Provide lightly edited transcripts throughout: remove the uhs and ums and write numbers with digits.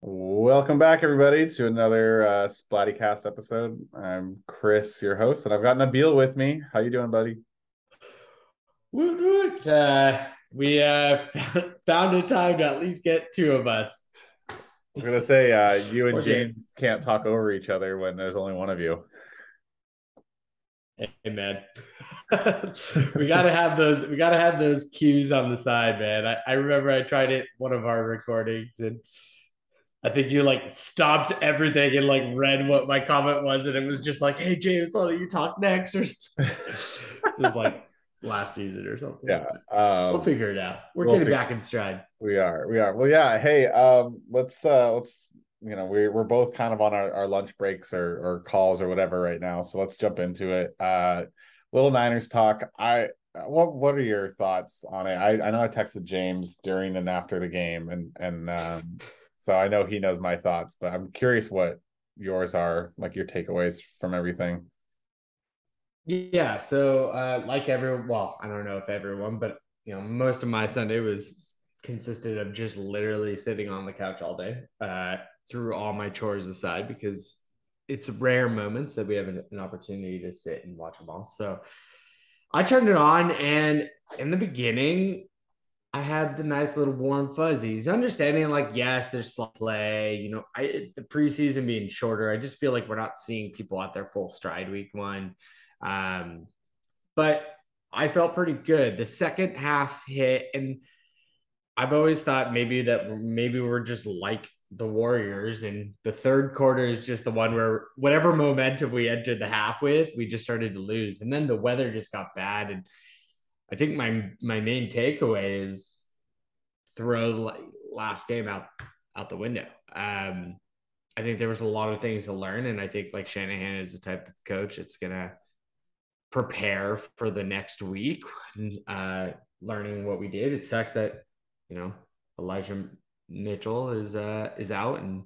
Welcome back, everybody, to another Splattycast episode. I'm Chris, your host, and I've got Nabil with me. How you doing, buddy? Woot woot. We found a time to at least get two of us. I was gonna say you and Poor James. James can't talk over each other when there's only one of you. Hey man. We gotta have those. We gotta have those cues on the side, man. I remember I tried it one of our recordings, and I think you like stopped everything and like read what my comment was, and it was just like, "Hey James, why don't you talk next?" Or this was like last season or something. Yeah, But we'll figure it out. We're we'll getting figure. back in stride. We are. Well, yeah. Hey, let's we're both kind of on our lunch breaks or calls or whatever right now, so let's jump into it. Little Niners talk. What are your thoughts on it? I know I texted James during and after the game, and so I know he knows my thoughts, but I'm curious what yours are, like your takeaways from everything. Yeah, so like everyone, well, I don't know if everyone, but most of my Sunday was consisted of just literally sitting on the couch all day, threw all my chores aside because it's rare moments that we have an opportunity to sit and watch a ball. So I turned it on, and in the beginning, I had the nice little warm fuzzies, understanding like yes, there's slow play. The preseason being shorter, I just feel like we're not seeing people at their full stride week one. Um, but I felt pretty good. The second half hit, and I've always thought maybe we're just like the Warriors, and the third quarter is just the one where whatever momentum we entered the half with, we just started to lose, and then the weather just got bad. And I think my main takeaway is throw last game out the window. I think there was a lot of things to learn, and I think like Shanahan is the type of coach that's gonna prepare for the next week, learning what we did. It sucks that you know Elijah Mitchell is out, and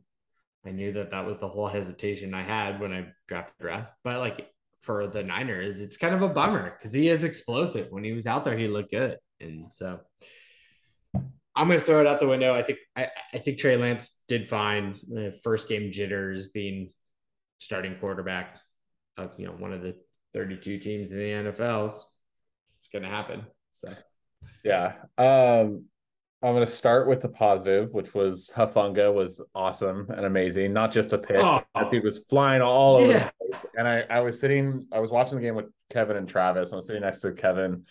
I knew that was the whole hesitation I had when I drafted Brad. But like for the Niners, it's kind of a bummer because he is explosive. When he was out there, he looked good, and so I'm going to throw it out the window. I think Trey Lance did fine. First game jitters being starting quarterback of one of the 32 teams in the NFL. It's going to happen. So Yeah. I'm going to start with the positive, which was Hafunga was awesome and amazing. Not just a pick, but that dude oh was flying all over the yeah, place. And I was watching the game with Kevin and Travis. I was sitting next to Kevin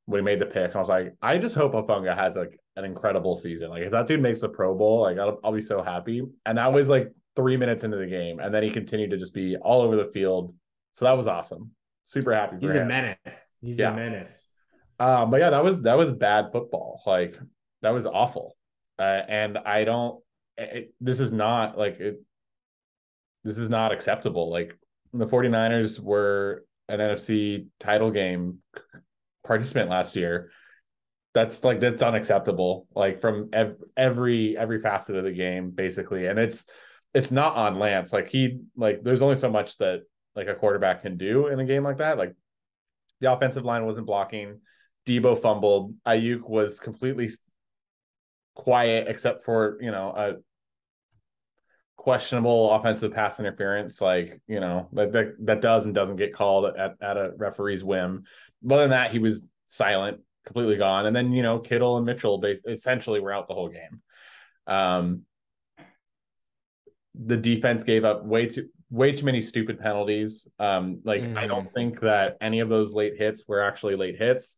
when he made the pick. And I was like, I just hope Hafunga has like an incredible season. Like if that dude makes the Pro Bowl, like I'll be so happy. And that was like 3 minutes into the game. And then he continued to just be all over the field. So that was awesome. Super happy for he's a him. menace. He's a Yeah. menace. But yeah, that was bad football. Like that was awful. And I don't. This is not like it. This is not acceptable. Like the 49ers were an NFC title game participant last year. That's unacceptable. Like from every facet of the game, basically. And it's not on Lance. Like there's only so much that like a quarterback can do in a game like that. Like the offensive line wasn't blocking. Debo fumbled. Ayuk was completely quiet except for a questionable offensive pass interference, like that does and doesn't get called at a referee's whim. But other than that, he was silent, completely gone. And then Kittle and Mitchell essentially were out the whole game. Um, the defense gave up way too many stupid penalties. Like I don't Mm-hmm. think that any of those late hits were actually late hits.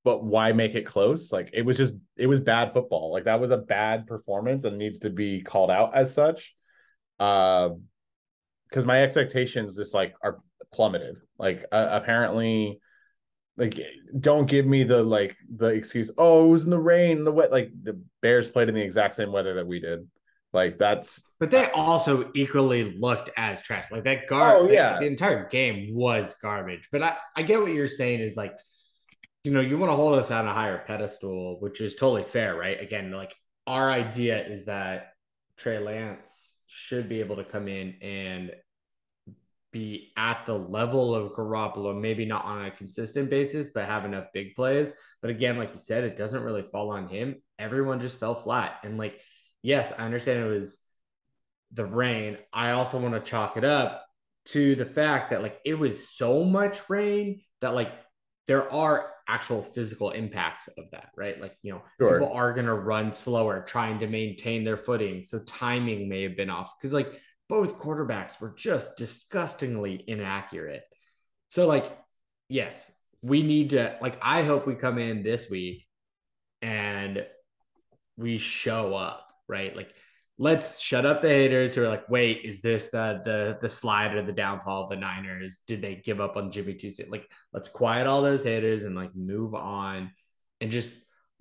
But why make it close? Like it was bad football. Like that was a bad performance and needs to be called out as such. Because my expectations just like are plummeted. Like apparently, like don't give me the excuse. Oh, it was in the rain, the wet. Like the Bears played in the exact same weather that we did. Like that's But they also equally looked as trash. Like oh the yeah. entire game was garbage. But I get what you're saying is like you want to hold us on a higher pedestal, which is totally fair, right? Again, like our idea is that Trey Lance should be able to come in and be at the level of Garoppolo, maybe not on a consistent basis, but have enough big plays. But again, like you said, it doesn't really fall on him. Everyone just fell flat. And like, yes, I understand it was the rain, I also want to chalk it up to the fact that like it was so much rain that like there are actual physical impacts of that, right? Like, people Sure. are going to run slower trying to maintain their footing. So timing may have been off because like both quarterbacks were just disgustingly inaccurate. So, like, yes, we need to, like, I hope we come in this week and we show up, right? Like, let's shut up the haters who are like, wait, is this the slide or the downfall of the Niners? Did they give up on Jimmy too soon? Like, let's quiet all those haters and like move on and just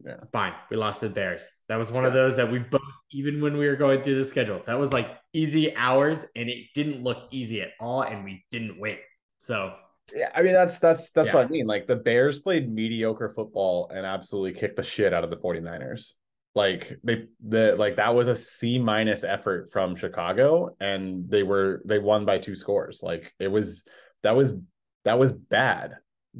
Yeah. fine. We lost the Bears. That was one of Yeah. those that we both, even when we were going through the schedule, that was like easy hours and it didn't look easy at all, and we didn't win. So Yeah, I mean that's yeah, what I mean. Like the Bears played mediocre football and absolutely kicked the shit out of the 49ers. Like that was a C- effort from Chicago, and they won by 2 scores. Like that was that was bad.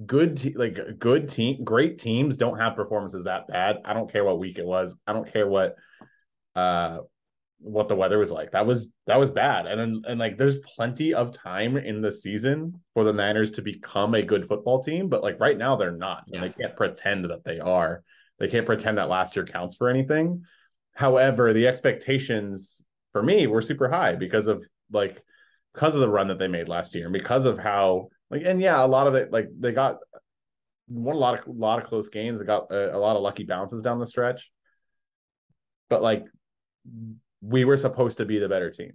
Good team, great teams don't have performances that bad. I don't care what week it was. I don't care uh what the weather was like. That was bad. And like there's plenty of time in the season for the Niners to become a good football team, but like right now they're not. And yeah, they can't pretend that they are. They can't pretend that last year counts for anything. However, the expectations for me were super high because of the run that they made last year and because of how like and yeah, a lot of it like they got won a lot of close games. They got a lot of lucky bounces down the stretch. But like we were supposed to be the better team.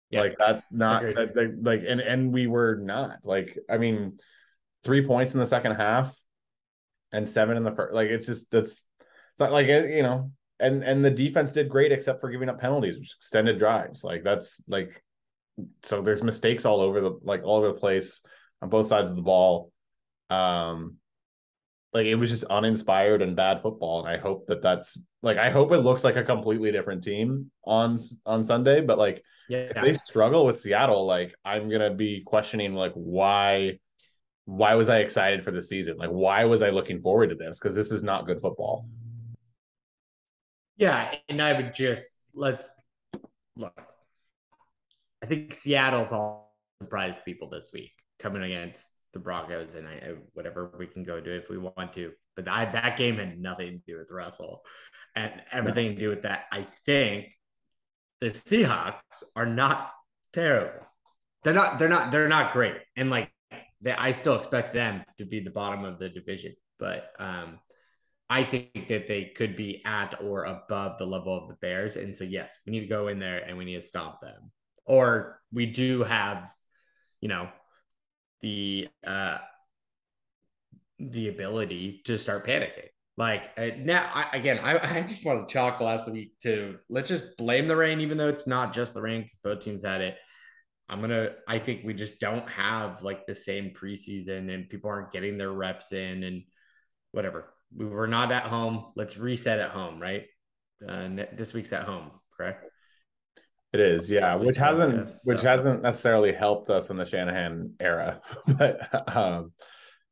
yeah. Like that's not Agreed. like and we were not. Like I mean, 3 points in the second half and 7 in the first. Like it's not like and the defense did great except for giving up penalties, which extended drives. Like that's like so there's mistakes all over the place on both sides of the ball. Um, like it was just uninspired and bad football, and I hope I hope it looks like a completely different team on Sunday, but like if Yeah. they struggle with Seattle, like I'm gonna be questioning like why was I excited for the season? Like why was I looking forward to this? Because this is not good football. Yeah. And I would just let's look. I think Seattle's all surprised people this week coming against the Broncos, and whatever we can go do if we want to. But that game had nothing to do with Russell, and No. everything to do with that. I think the Seahawks are not terrible. They're not great, and like I still expect them to be the bottom of the division, but I think that they could be at or above the level of the Bears. And so, yes, we need to go in there and we need to stomp them. Or we do have, you know, the the ability to start panicking. Like now, I just want to chalk last week to let's just blame the rain, even though it's not just the rain because both teams had it. I think we just don't have like the same preseason and people aren't getting their reps in and whatever. We were not at home. Let's reset at home, right? This week's at home, correct? It is, yeah, At least for both of us. which So, hasn't necessarily helped us in the Shanahan era, but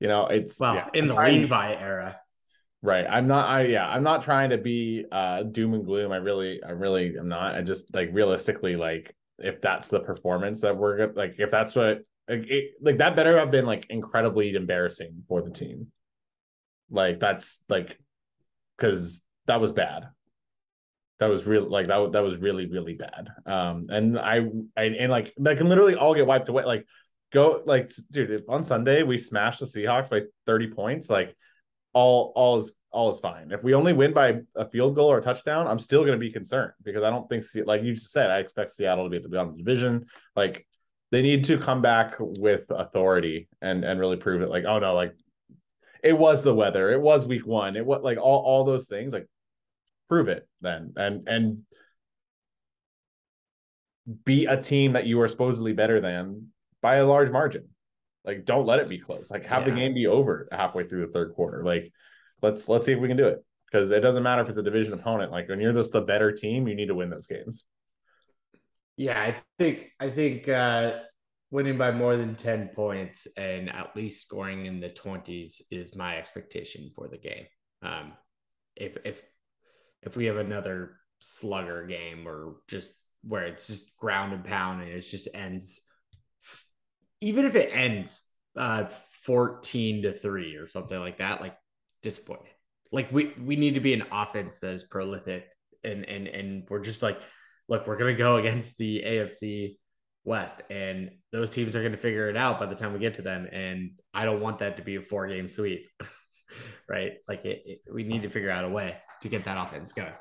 it's yeah. well, in I'm the trying Levi era, right. I'm not trying to be doom and gloom. I really am not. I just like realistically like if that's the performance that we're good like if that's what like that better have been like incredibly embarrassing for the team. Like that's like because that was bad. That was real like that was really really bad. And and like that can literally all get wiped away. Like go like dude, if on Sunday we smashed the Seahawks by 30 points, like all is fine. If we only win by a field goal or a touchdown, I'm still going to be concerned because I don't think like you just said, I expect Seattle to be at the bottom of the division. Like they need to come back with authority and really prove it. Like oh no, like it was the weather, it was week one, it was like all those things. Like prove it then and beat a team that you are supposedly better than by a large margin. Like don't let it be close. Like have the yeah, game be over halfway through the third quarter. Like let's see if we can do it because it doesn't matter if it's a division opponent. Like when you're just the better team, you need to win those games. yeah. I think winning by more than 10 points and at least scoring in the 20s is my expectation for the game. Um, if we have another slugger game or just where it's just ground and pound and it just ends. Even if it ends 14-3 or something like that, like disappointed. Like we need to be an offense that is prolific, and we're just like, look, we're gonna go against the AFC West, and those teams are gonna figure it out by the time we get to them. And I don't want that to be a 4-game sweep, right? Like we need to figure out a way to get that offense going,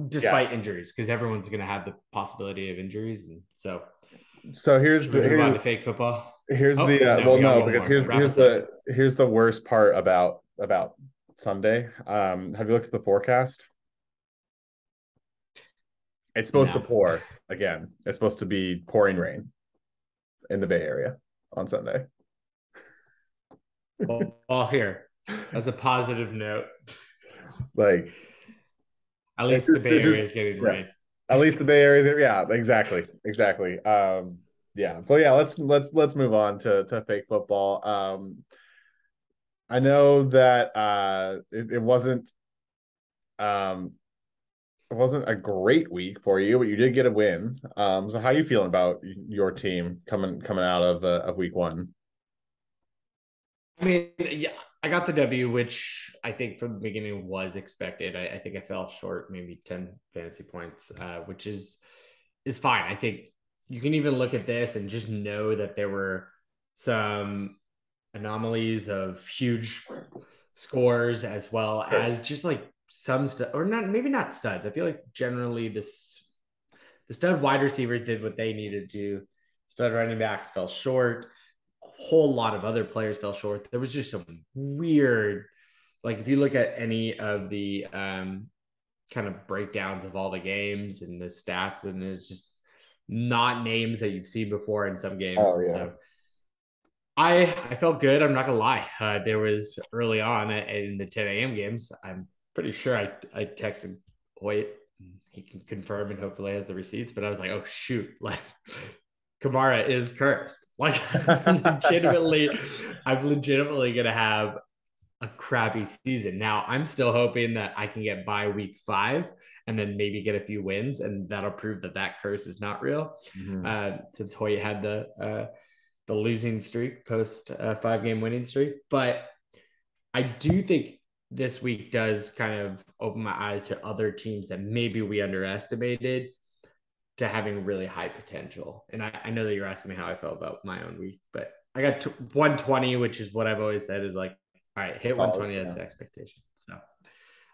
despite injuries, because everyone's gonna have the possibility of injuries, and so. So Should we move on to fake football? here's Oh, the no, well, we got no, one because more. Wrap us up. here's the worst part about Sunday. Have you looked at the forecast? It's supposed to No. pour again. It's supposed to be pouring rain in the Bay Area on Sunday. Well, here, as a positive note, Like, at least the Bay Area is getting yeah. rain. At least the Bay Area is, yeah, exactly. Yeah, but yeah, let's move on to fake football. I know that um it wasn't a great week for you, but you did get a win. So how are you feeling about your team coming out of week one? I mean, yeah, I got the W, which I think from the beginning was expected. I think I fell short, maybe 10 fantasy points, which is fine. I think you can even look at this and just know that there were some anomalies of huge scores as well Sure. as just like some stuff, or not, maybe not studs. I feel like generally the stud wide receivers did what they needed to do. Stud running backs fell short. A whole lot of other players fell short. There was just some weird, like if you look at any of the kind of breakdowns of all the games and the stats, and it's just not names that you've seen before in some games. Oh And yeah. so I felt good. I'm not gonna lie. There was early on in the 10 a.m. games. I'm pretty sure I texted Hoyt. He can confirm and hopefully has the receipts. But I was like, oh shoot, like Kamara is cursed. Like I'm legitimately gonna have a crappy season. Now I'm still hoping that I can get by week 5 and then maybe get a few wins, and that'll prove that that curse is not real. Mhm. Since Hoyt had the losing streak post 5-game winning streak. But I do think this week does kind of open my eyes to other teams that maybe we underestimated to having really high potential. And I know that you're asking me how I felt about my own week, but I got 120, which is what I've always said is like, all right, hit Oh 120, yeah. that's the expectation. So,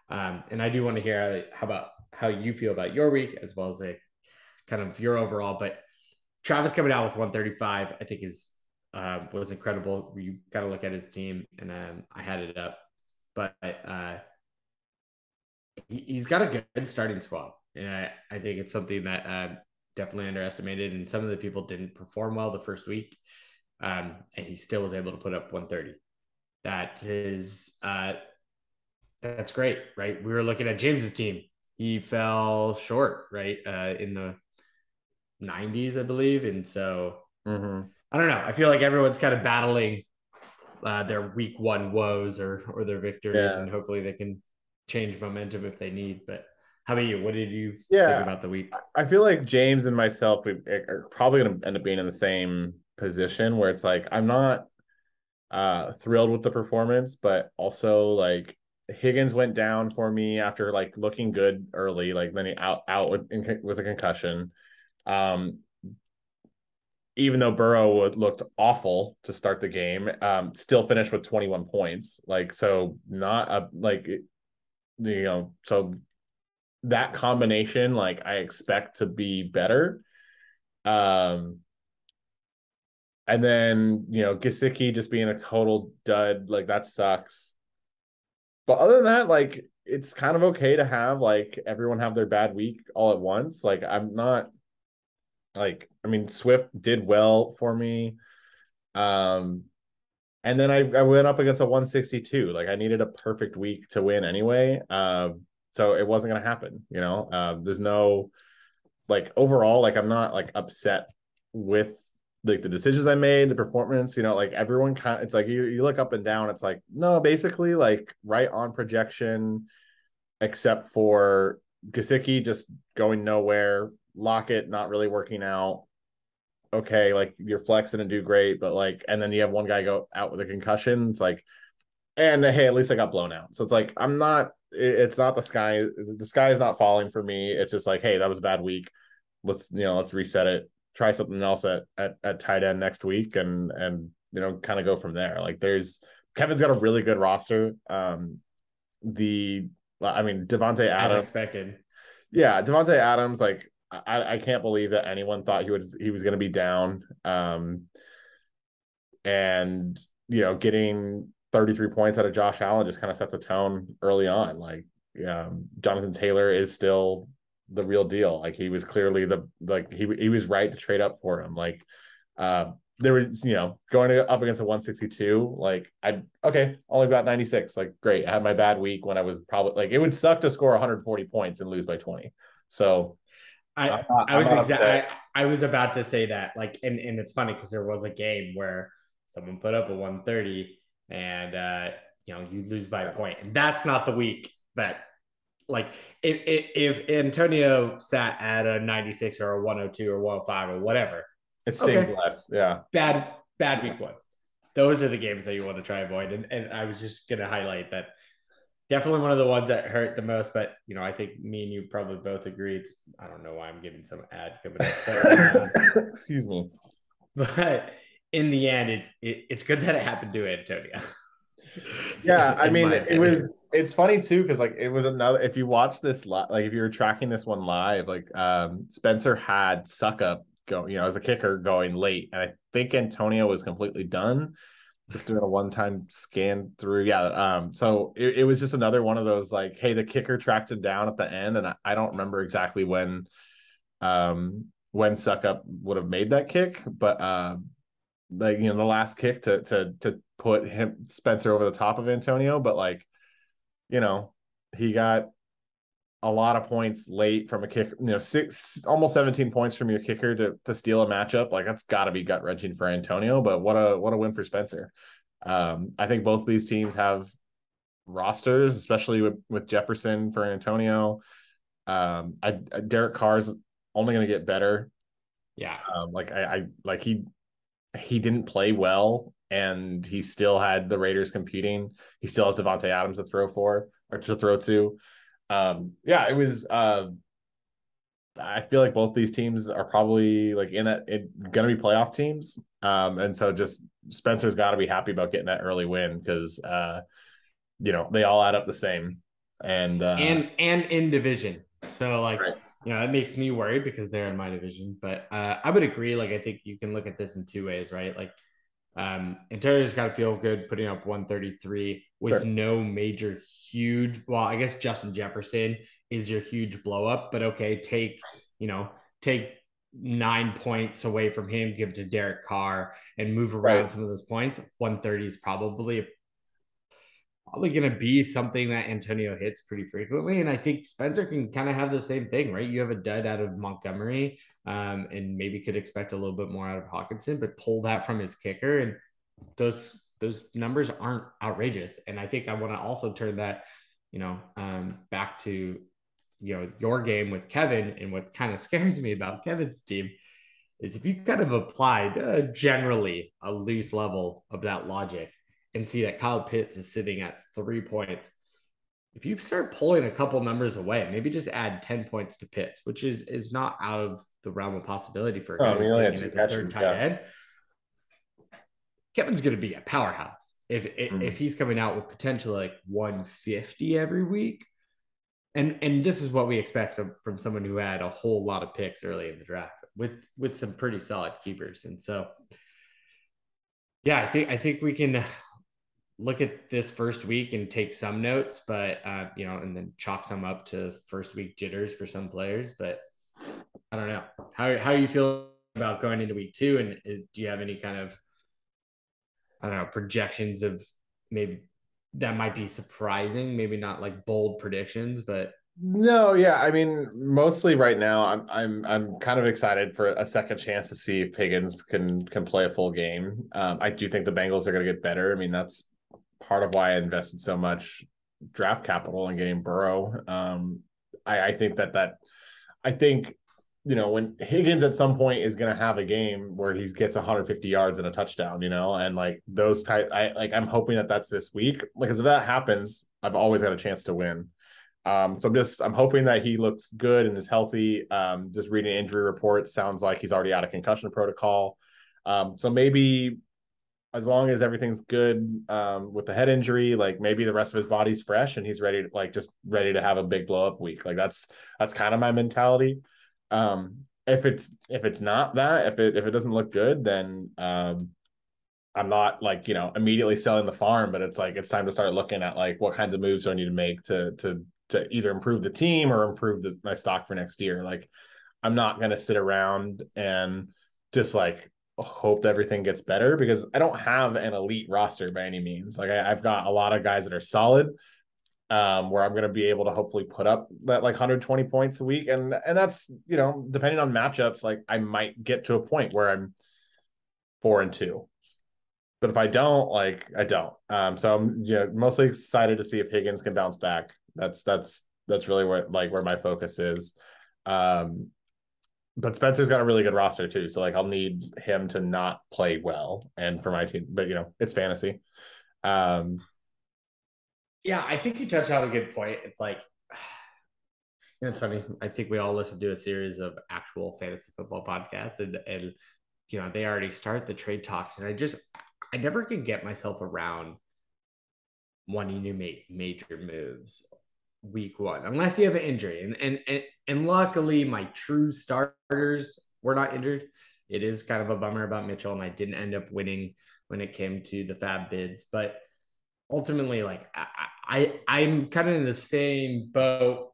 and I do want to hear how you feel about your week as well as like kind of your overall. But Travis coming out with 135, I think is was incredible. You got to look at his team, and I had it up, but he's got a good starting squad, and I think it's something that definitely underestimated. And some of the people didn't perform well the first week, and he still was able to put up 130. That is that's great, right? We were looking at James's team. He fell short, right, in the 90s, I believe, and so Mm-hmm. I don't know. I feel like everyone's kind of battling their week one woes or their victories, Yeah. and hopefully they can change momentum if they need. But how about you? What did you think Yeah. about the week? I feel like James and myself we are probably going to end up being in the same position where it's like I'm not thrilled with the performance, but also like Higgins went down for me after like looking good early, like then he out with a concussion. Um, even though Burrow looked awful to start the game, still finished with 21 points. Like so, not a like so that combination, like I expect to be better. Um, and then Gesicki just being a total dud, like that sucks. But other than that, like it's kind of okay to have like everyone have their bad week all at once. Like I'm not like I mean Swift did well for me. Um and then I went up against a 162. Like I needed a perfect week to win anyway. So it wasn't gonna happen. There's no like overall, like I'm not like upset with like the decisions I made, the performance, like everyone kind of, it's like you look up and down, it's like, no, basically like right on projection, except for Gasicki just going nowhere. Lockett not really working out. Okay, like your flex didn't do great, but like, and then you have one guy go out with a concussion. It's like, and hey, at least I got blown out. So it's like, it's not the sky. The sky is not falling for me. It's just like, hey, that was a bad week. Let's reset it. Try something else at tight end next week, and kind of go from there. Like Kevin's got a really good roster. Devontae as Adams, expected. yeah, Devontae Adams, like I can't believe that anyone thought he was going to be down. And getting 33 points out of Josh Allen just kind of set the tone early on. Like, Jonathan Taylor is still the real deal. Like, he was clearly he was right to trade up for him. Like, there was, going up against a 162, like only got 96. Like, great. I had my bad week when I was probably like, it would suck to score 140 points and lose by 20. So I was about to say that, like, and it's funny because there was a game where someone put up a 130 and you lose by a point, and that's not the week. But like, if Antonio sat at a 96 or a 102 or 105 or whatever, it stings less. Yeah. Bad week one. Those are the games that you want to try avoid. And I was just gonna highlight that definitely one of the ones that hurt the most. But I think me and you probably both agree. I don't know why I'm getting some ad coming up, but excuse me. But in the end, it's good that it happened to Antonio. Yeah, I mean, it's funny too, because like it was another, if you watch this like if you were tracking this one live, like Spencer had Suckup go, as a kicker going late, and I think Antonio was completely done, just doing a one-time scan through. Yeah. So it was just another one of those, like, hey, the kicker tracked him down at the end, and I don't remember exactly when Suckup would have made that kick, but like, the last kick to put Spencer over the top of Antonio. But like, he got a lot of points late from a kick, almost 17 points from your kicker to steal a matchup. Like, that's got to be gut wrenching for Antonio, but what a win for Spencer. I think both of these teams have rosters, especially with Jefferson for Antonio. Derek Carr's only going to get better. Yeah. He didn't play well, and he still had the Raiders competing. He still has Devontae Adams to throw to. It was. I feel like both these teams are probably like going to be playoff teams. And so just Spencer's got to be happy about getting that early win, because they all add up the same. And in division. So like, right. It makes me worried because they're in my division. But I would agree. Like, I think you can look at this in two ways, right? Like, Antonio's got to feel good putting up 133 with no major huge. Well, I guess Justin Jefferson is your huge blow up, but okay, take 9 points away from him, give it to Derek Carr, and move around some of those points. 130 is probably going to be something that Antonio hits pretty frequently. And I think Spencer can kind of have the same thing, right? You have a dud out of Montgomery, and maybe could expect a little bit more out of Hockenson, but pull that from his kicker, and those numbers aren't outrageous. And I think I want to also turn that, back to, your game with Kevin. And what kind of scares me about Kevin's team is if you kind of applied generally a loose level of that logic and see that Kyle Pitts is sitting at 3 points. If you start pulling a couple numbers away, maybe just add 10 points to Pitts, which is not out of the realm of possibility for a guy who's taking as a third tight end. Kevin's going to be a powerhouse if he's coming out with potentially like 150 every week. And this is what we expect from someone who had a whole lot of picks early in the draft with some pretty solid keepers. And so, yeah, I think we can look at this first week and take some notes, but and then chalk some up to first week jitters for some players. But I don't know how you feel about going into week 2, and do you have any kind of, I don't know, projections of maybe that might be surprising, maybe not like bold predictions, but no, yeah. I mean, mostly right now, I'm kind of excited for a second chance to see if Higgins can play a full game. I do think the Bengals are going to get better. I mean, that's part of why I invested so much draft capital in getting Burrow. I think when Higgins at some point is going to have a game where he gets 150 yards and a touchdown, and like those type, I'm hoping that that's this week, because if that happens, I've always got a chance to win. So I'm hoping that he looks good and is healthy. Just reading injury reports, sounds like he's already out of concussion protocol. So maybe as long as everything's good with the head injury, like maybe the rest of his body's fresh and he's ready to just ready to have a big blow up week. Like that's kind of my mentality. If it's not that, if it doesn't look good, then I'm not like, immediately selling the farm, but it's like, it's time to start looking at like what kinds of moves do I need to make to either improve the team or improve my stock for next year. Like I'm not going to sit around and just like hope that everything gets better, because I don't have an elite roster by any means. Like I've got a lot of guys that are solid, where I'm going to be able to hopefully put up that like 120 points a week. And that's, depending on matchups, like I might get to a point where I'm 4-2. But if I don't, like I don't. So I'm mostly excited to see if Higgins can bounce back. That's really where my focus is. But Spencer's got a really good roster too. So like I'll need him to not play well and for my team. But it's fantasy. Yeah, I think you touched on a good point. It's like, it's funny. I think we all listen to a series of actual fantasy football podcasts, and they already start the trade talks, and I never can get myself around wanting to make major moves week one unless you have an injury, and luckily my true starters were not injured. It is kind of a bummer about Mitchell, and I didn't end up winning when it came to the fab bids, but ultimately, like I'm kind of in the same boat,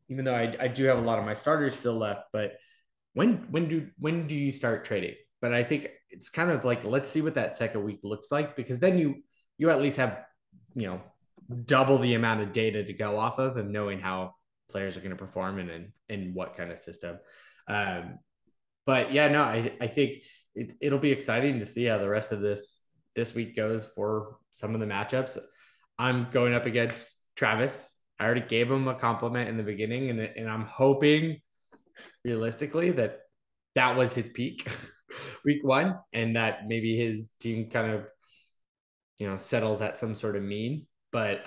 even though I do have a lot of my starters still left. But when do you start trading? But I think it's kind of like, let's see what that second week looks like, because then you at least have double the amount of data to go off of, and knowing how players are going to perform and in what kind of system. But yeah, no, I think it'll be exciting to see how the rest of this week goes for some of the matchups. I'm going up against Travis. I already gave him a compliment in the beginning, and I'm hoping realistically that was his peak week one, and that maybe his team kind of settles at some sort of mean. But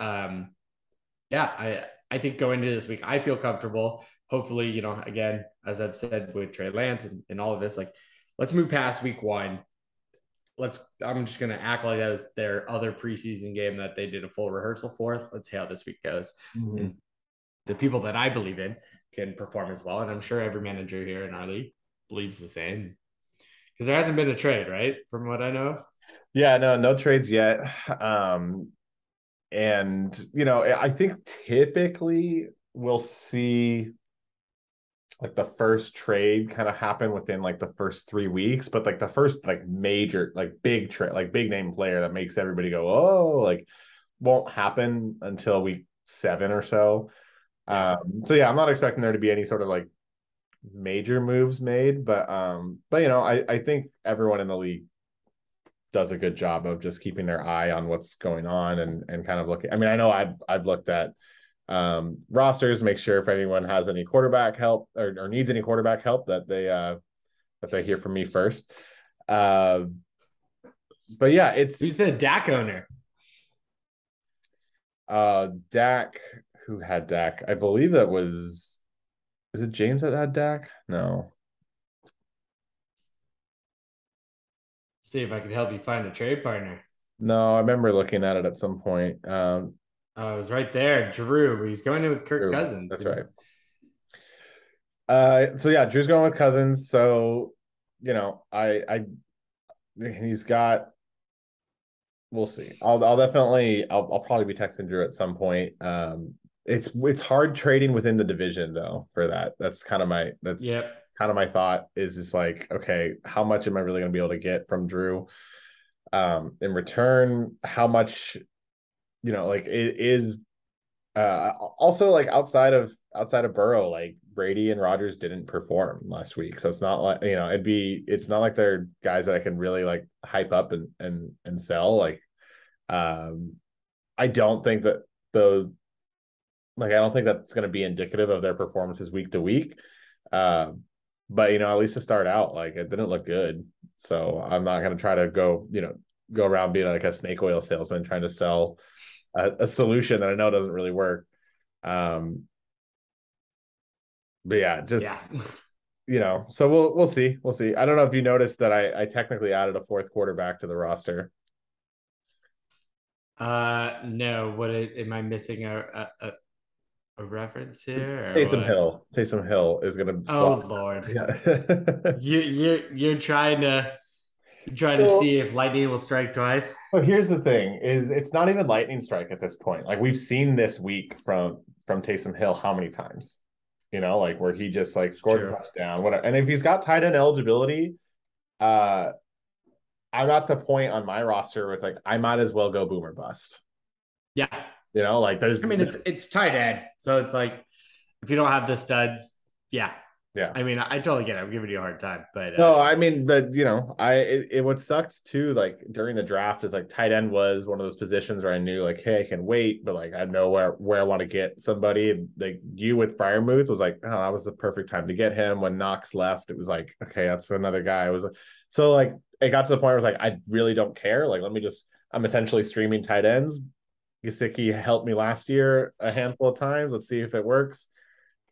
yeah, I think going into this week, I feel comfortable. Hopefully, again, as I've said with Trey Lance and all of this, like let's move past week one. I'm just gonna act like that was their other preseason game that they did a full rehearsal for. Let's see how this week goes. Mm-hmm. And the people that I believe in can perform as well. And I'm sure every manager here in our league believes the same. Because there hasn't been a trade, right? From what I know. Yeah, no trades yet. And I think typically we'll see like the first trade kind of happen within like the first 3 weeks, but like the first like major like big trade, like big name player that makes everybody go, oh, like won't happen until week 7 or so. Yeah. So yeah, I'm not expecting there to be any sort of like major moves made, but I think everyone in the league does a good job of just keeping their eye on what's going on and kind of looking. I mean, I know I've looked at rosters, make sure if anyone has any quarterback help or needs any quarterback help that they hear from me first. But yeah, who's the Dak owner? Dak. Who had Dak? I believe that was. Is it James that had Dak? No. See if I can help you find a trade partner. No, I remember looking at it at some point. Oh, it was right there. Drew. He's going in with Kirk Cousins. That's right. So yeah, Drew's going with Cousins. So, he's got. We'll see. I'll probably be texting Drew at some point. It's hard trading within the division though for that. That's kind of my kind of my thought is just like, okay, how much am I really going to be able to get from Drew? In return, how much, like it is. Also, like outside of Burrow, like Brady and Rodgers didn't perform last week, so it's not like it's not like they're guys that I can really like hype up and sell. Like, I don't think that I don't think that's going to be indicative of their performances week to week. but at least to start out, like it didn't look good. So I'm not gonna try to go around being like a snake oil salesman trying to sell a solution that I know doesn't really work. Um, but yeah, Yeah. just so we'll see. We'll see. I don't know if you noticed that I technically added a fourth quarterback to the roster. No. Am I missing a reference here or Taysom what? Hill. Taysom Hill is gonna Oh slot. Lord, Yeah. you're trying to Well, see if lightning will strike twice. but here's the thing: is it's not even lightning strike at this point. Like we've seen this week from Taysom Hill how many times, like where he just like scores a True. touchdown, whatever. And if he's got tight end eligibility, uh, I'm at the point on my roster where it's like I might as well go boomer bust. Yeah. Like there's I mean, it's tight end, so it's like if you don't have the studs, yeah. yeah. I mean, I totally get it. I'm giving you a hard time, but No, I mean, but what sucked too, like during the draft is like tight end was one of those positions where I knew like, hey, I can wait, but like I know where I want to get somebody. And like you with Fryermuth was like, oh, that was the perfect time to get him. When Knox left, it was like, okay, that's another guy. It was so like it got to the point where it was like, I really don't care. Like, I'm essentially streaming tight ends. Gesicki helped me last year a handful of times. Let's see if it works.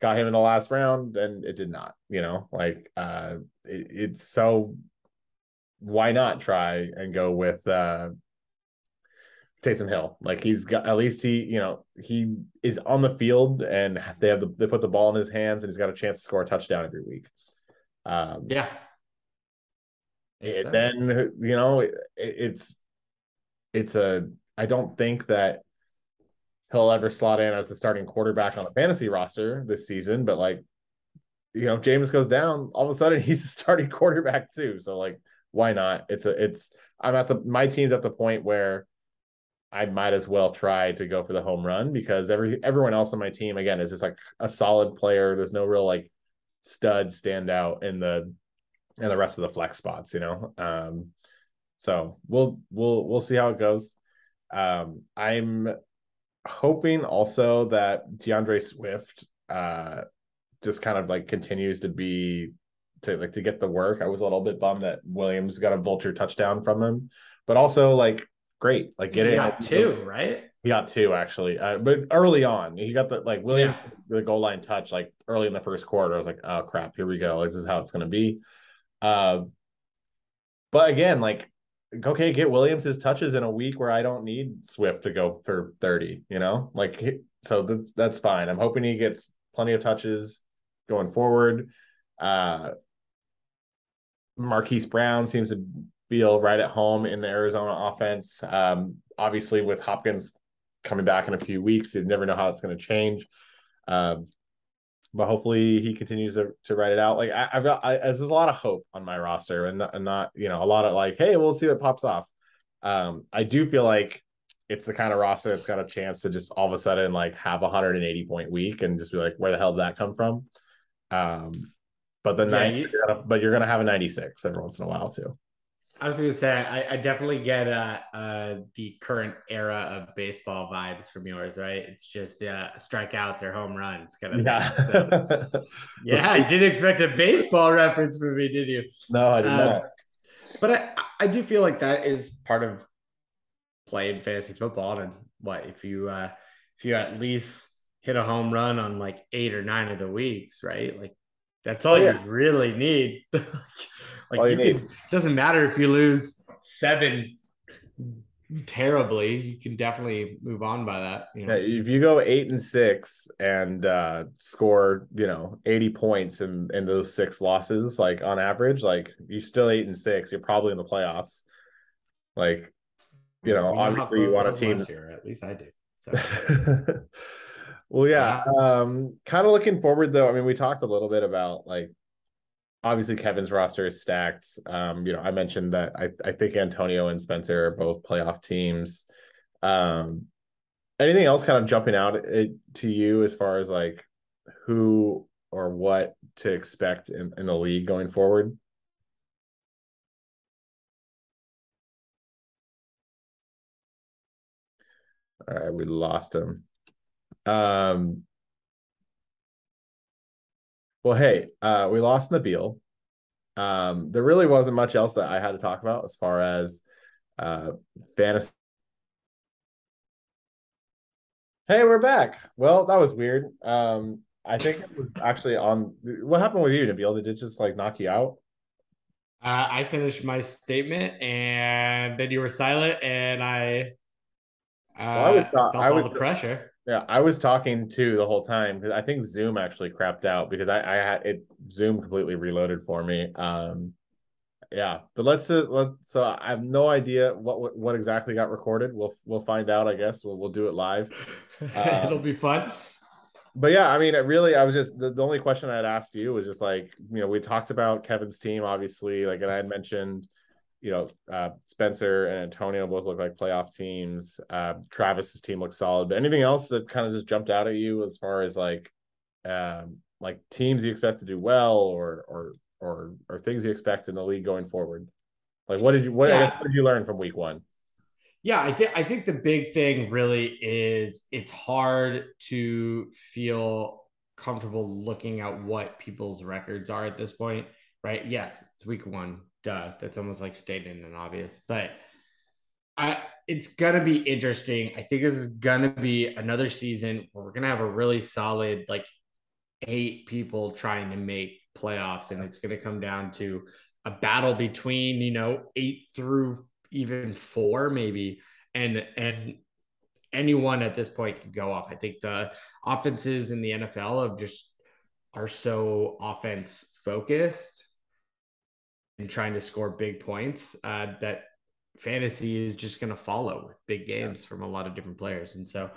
Got him in the last round and it did not, like it's so why not try and go with Taysom Hill? Like he's got at least he is on the field and they put the ball in his hands and he's got a chance to score a touchdown every week. yeah, makes And sense. then it's a I don't think that he'll ever slot in as the starting quarterback on a fantasy roster this season, but like James goes down, all of a sudden he's a starting quarterback too. So like, why not? My team's at the point where I might as well try to go for the home run because everyone else on my team again is just like a solid player. There's no real like stud stand out in the rest of the flex spots. So we'll see how it goes. I'm hoping also that DeAndre Swift just kind of like continues to get the work. I was a little bit bummed that Williams got a vulture touchdown from him, but also like great, like get He it. got two, right? He got two actually, but early on he got the like Williams Yeah. the goal line touch like early in the first quarter. I was like, oh crap, here we go. Like this is how it's gonna be. Uh, but again, like okay, get Williams his touches in a week where I don't need Swift to go for 30. Like so that's fine. I'm hoping he gets plenty of touches going forward. Uh, Marquise Brown seems to feel right at home in the Arizona offense. Obviously, with Hopkins coming back in a few weeks, you never know how it's going to change. Um, but hopefully he continues to write it out. Like there's a lot of hope on my roster, and not a lot of like, hey, we'll see what pops off. I do feel like it's the kind of roster that's got a chance to just all of a sudden like have a 180-point week and just be like, where the hell did that come from? Um, but the Yeah, night, but you're gonna have a 96 every once in a while too. I was gonna say I definitely get the current era of baseball vibes from yours, right? It's just strikeouts or home runs kind of thing. Yeah. So yeah, I didn't expect a baseball reference from me, did you? No, I did Uh, not. but I do feel like that is part of playing fantasy football. And what if you at least hit a home run on like 8 or 9 of the weeks, right? Like that's Oh all yeah, you really need. all Like you you need. could doesn't matter if you lose 7 terribly, you can definitely move on by that, you Yeah, know. if you go 8-6 and score, 80 points in those six losses, like on average, like you still 8-6, you're probably in the playoffs. Like, We know how obviously you close it want a was team. last year, or at least I do. So Well, yeah. yeah. Kind of looking forward though. I mean, we talked a little bit about like obviously Kevin's roster is stacked. I mentioned that I think Antonio and Spencer are both playoff teams. Um, Anything else kind of jumping out to you as far as like who or what to expect in the league going forward? All right, we lost him. Um, Well, hey, we lost Nabil. There really wasn't much else that I had to talk about as far as uh fantasy. Hey, we're back. Well, that was weird. I think it was actually on. What happened with you, Nabil? Did it just like knock you out? I finished my statement, and then you were silent, and I Well, I was I felt all was the pressure. yeah, I was talking too the whole time because I think Zoom actually crapped out because I had it Zoom completely reloaded for me. Yeah, but let so I have no idea what exactly got recorded. We'll find out, I guess. We'll do it live. It'll Um, be fun. but yeah, I mean, it really, I was just the only question I had asked you was just like, we talked about Kevin's team, obviously, like, and I had mentioned, Spencer and Antonio both look like playoff teams. Travis's team looks solid, but anything else that kind of just jumped out at you as far as like teams you expect to do well or things you expect in the league going forward? Like, I guess, Yeah, what did you learn from week one? yeah. I think the big thing really is it's hard to feel comfortable looking at what people's records are at this point, right? Yes, it's week one. Duh. That's almost like stating an obvious, but it's gonna be interesting. I think this is gonna be another season where we're gonna have a really solid like eight people trying to make playoffs, and it's gonna come down to a battle between eight through even four maybe, and anyone at this point could go off. I think the offenses in the NFL have just are so offense focused and trying to score big points that fantasy is just going to follow with big Yeah. games from a lot of different players. And so,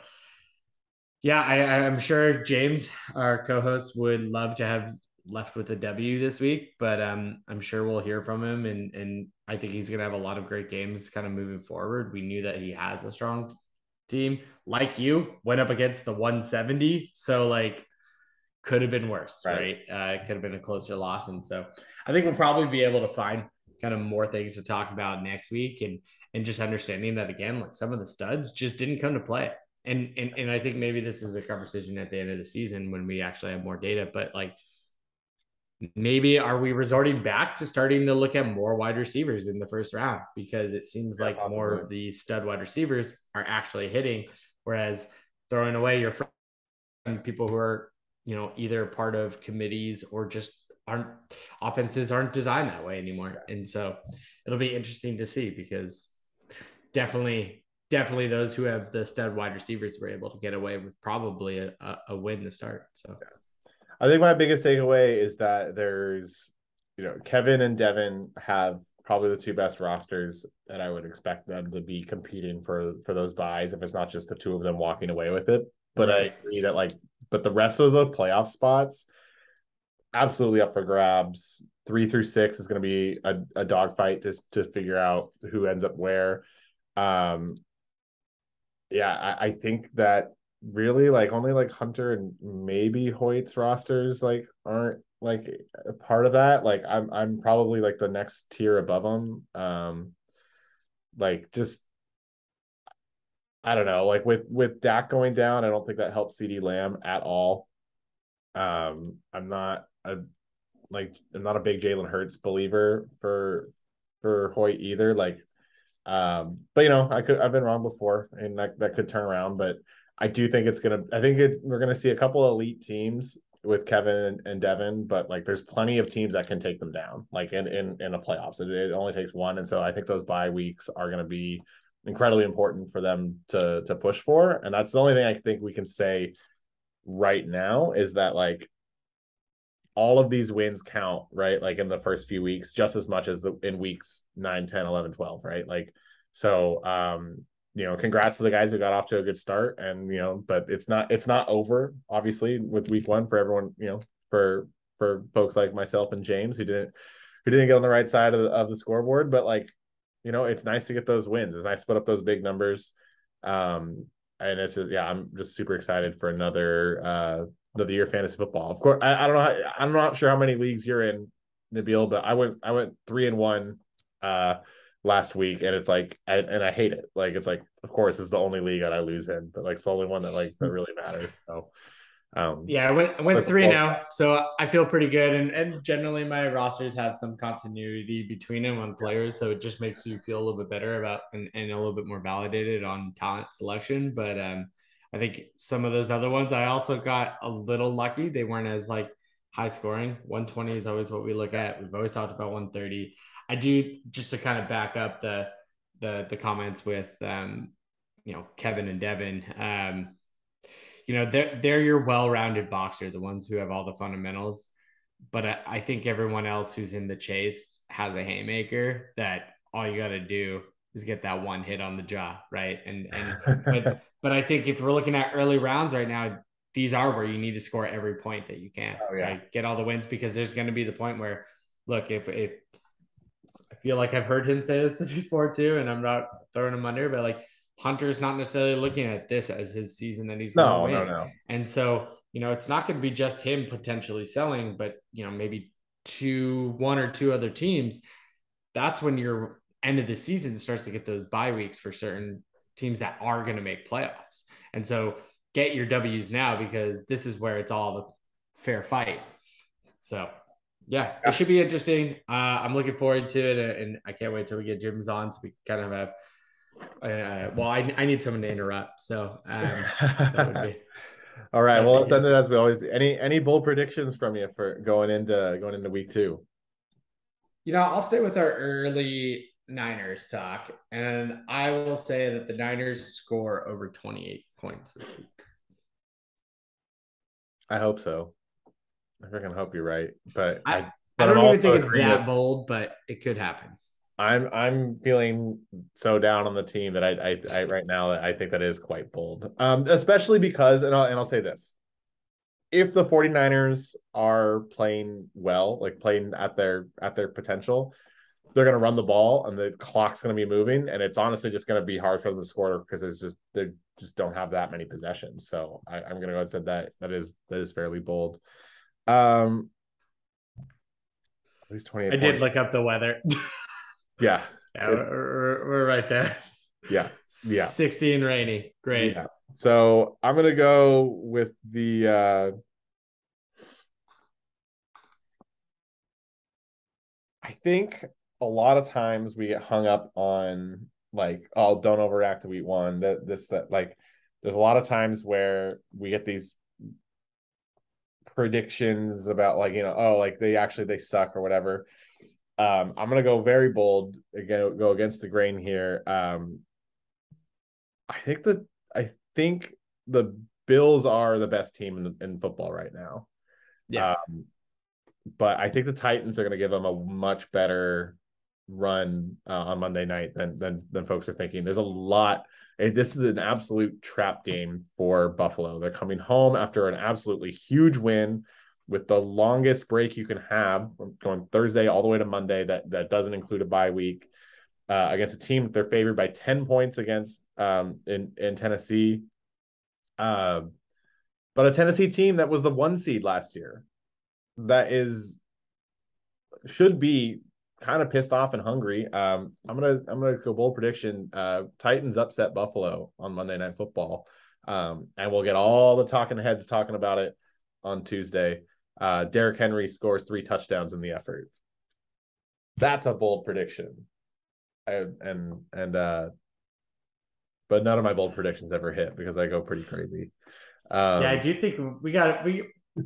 yeah, I'm sure James, our co-host, would love to have left with a W this week, but I'm sure we'll hear from him, and I think he's going to have a lot of great games kind of moving forward. We knew that he has a strong team. Like you, went up against the 170, so like could have been worse, Right. right? It could have been a closer loss. And so I think we'll probably be able to find kind of more things to talk about next week, and just understanding that again, like some of the studs just didn't come to play. And I think maybe this is a conversation at the end of the season when we actually have more data, but like maybe are we resorting back to starting to look at more wide receivers in the first round, because it seems Yeah, like more possibly. of the stud wide receivers are actually hitting, whereas throwing away your people who are either part of committees or just aren't offenses aren't designed that way anymore. And so it'll be interesting to see, because definitely those who have the stud wide receivers were able to get away with probably a win to start. So I think my biggest takeaway is that there's, Kevin and Devin have probably the two best rosters that I would expect them to be competing for those buys if it's not just the two of them walking away with it. But I right. agree that but the rest of the playoff spots absolutely up for grabs. 3 through 6 is going to be a dogfight to figure out who ends up where. Um, yeah, I think that really like only like Hunter and maybe Hoyt's rosters like aren't like a part of that. Like I'm probably like the next tier above them. Like just I don't know. Like with Dak going down, I don't think that helps CD Lamb at all. I'm not a I'm not a big Jalen Hurts believer for Hoyt either. But I've been wrong before, and that could turn around. But I do think we're gonna see a couple of elite teams with Kevin and Devin, but like there's plenty of teams that can take them down, like in a playoffs. It only takes one, and so I think those bye weeks are gonna be incredibly important for them to push for. And that's the only thing I think we can say right now is that like all of these wins count, right? Like in the first few weeks, just as much as in weeks 9, 10, 11, 12, right? Like, so, congrats to the guys who got off to a good start. And, but it's not over, obviously, with week one for everyone, for folks like myself and James who didn't get on the right side of the scoreboard. But like, it's nice to get those wins. It's nice to put up those big numbers. And it's just, yeah, I'm just super excited for another year fantasy football. Of course, I don't know. I'm not sure how many leagues you're in, Nabil, but I went 3-1 last week, and it's like, and I hate it. Like it's like, of course, it's the only league that I lose in, but like it's the only one that really matters. So Yeah, I went But 3 now, so I feel pretty good. And generally my rosters have some continuity between them on players, so it just makes you feel a little bit better about and a little bit more validated on talent selection. But I think some of those other ones I also got a little lucky. They weren't as like high scoring. 120 is always what we look at. We've always talked about 130. I do just to kind of back up the comments with Kevin and Devin. They're your well-rounded boxer, the ones who have all the fundamentals. But I think everyone else who's in the chase has a haymaker that all you got to do is get that one hit on the jaw, right? But I think if we're looking at early rounds right now, these are where you need to score every point that you can, Oh yeah. right? Get all the wins because there's going to be the point where, look, if I feel like I've heard him say this before too, and I'm not throwing him under, but like Hunter's not necessarily looking at this as his season that he's going to No, no, win. no. And so, it's not going to be just him potentially selling, but, maybe one or two other teams. That's when your end of the season starts to get those bye weeks for certain teams that are going to make playoffs. And so get your W's now because this is where it's all the fair fight. So yeah, it should be interesting. I'm looking forward to it, and I can't wait till we get Jim's on so we can kind of have. I need someone to interrupt, so that would be. All right. That'd Well, be let's end good. it as we always do. Any bold predictions from you for going into week two? I'll stay with our early Niners talk, and I will say that the Niners score over 28 points this week. I hope so. I freaking hope you're right, but I I I but I'm don't even also think it's agreeing with that bold, but it could happen. I'm feeling so down on the team that I right now I think that is quite bold. Especially because and I'll say this. If the 49ers are playing well, like playing at their potential, they're going to run the ball and the clock's going to be moving, and it's honestly just going to be hard for them to score because they just don't have that many possessions. So I'm going to go and say that is fairly bold. At least 28 I did points. look up the weather. Yeah. Yeah, we're right there. Yeah. Yeah. 16 rainy. Great. Yeah. So I'm gonna go with the I think a lot of times we get hung up on like, oh, don't overreact to week one. That like there's a lot of times where we get these predictions about like, oh, like they suck or whatever. I'm gonna go very bold again, go against the grain here. I think that I think the Bills are the best team in football right now. Yeah. But I think the Titans are going to give them a much better run on Monday night than folks are thinking. There's a lot. This is an absolute trap game for Buffalo. They're coming home after an absolutely huge win with the longest break you can have, going Thursday all the way to Monday. That doesn't include a bye week against a team they're favored by 10 points against in Tennessee. But a Tennessee team that was the 1 seed last year that should be kind of pissed off and hungry. I'm gonna go bold prediction. Titans upset Buffalo on Monday Night Football, and we'll get all the talking heads talking about it on Tuesday. Derrick Henry scores 3 touchdowns in the effort. That's a bold prediction. But none of my bold predictions ever hit because I go pretty crazy. Yeah, I do think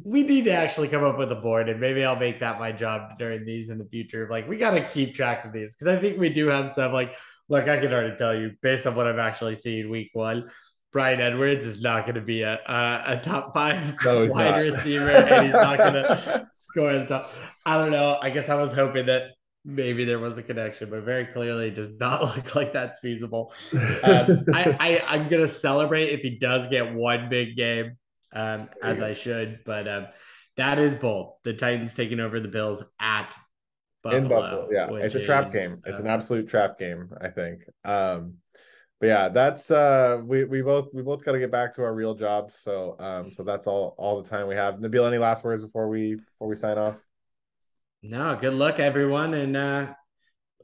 we need to actually come up with a board, and maybe I'll make that my job during these in the future. Like we got to keep track of these because I think we do have some. Like, look, I can already tell you based on what I've actually seen week one, Bryan Edwards is not going to be a top 5 No, he's wide not. receiver, and he's not going to score the top. I don't know. I guess I was hoping that maybe there was a connection, but very clearly it does not look like that's feasible. I'm gonna celebrate if he does get one big game, as I should. But that is bold. The Titans taking over the Bills at In Buffalo. Buffalo, Yeah, it's which a trap is game. It's an absolute trap game, I think. But yeah, that's we both got to get back to our real jobs. So that's all the time we have. Nabil, any last words before we sign off? no good luck, everyone, and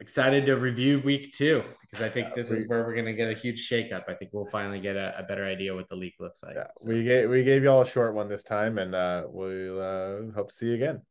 excited to review week 2 because I think this we is where we're going to get a huge shakeup. I think we'll finally get a better idea what the league looks like. yeah So we gave y'all a short one this time, and we'll hope to see you again.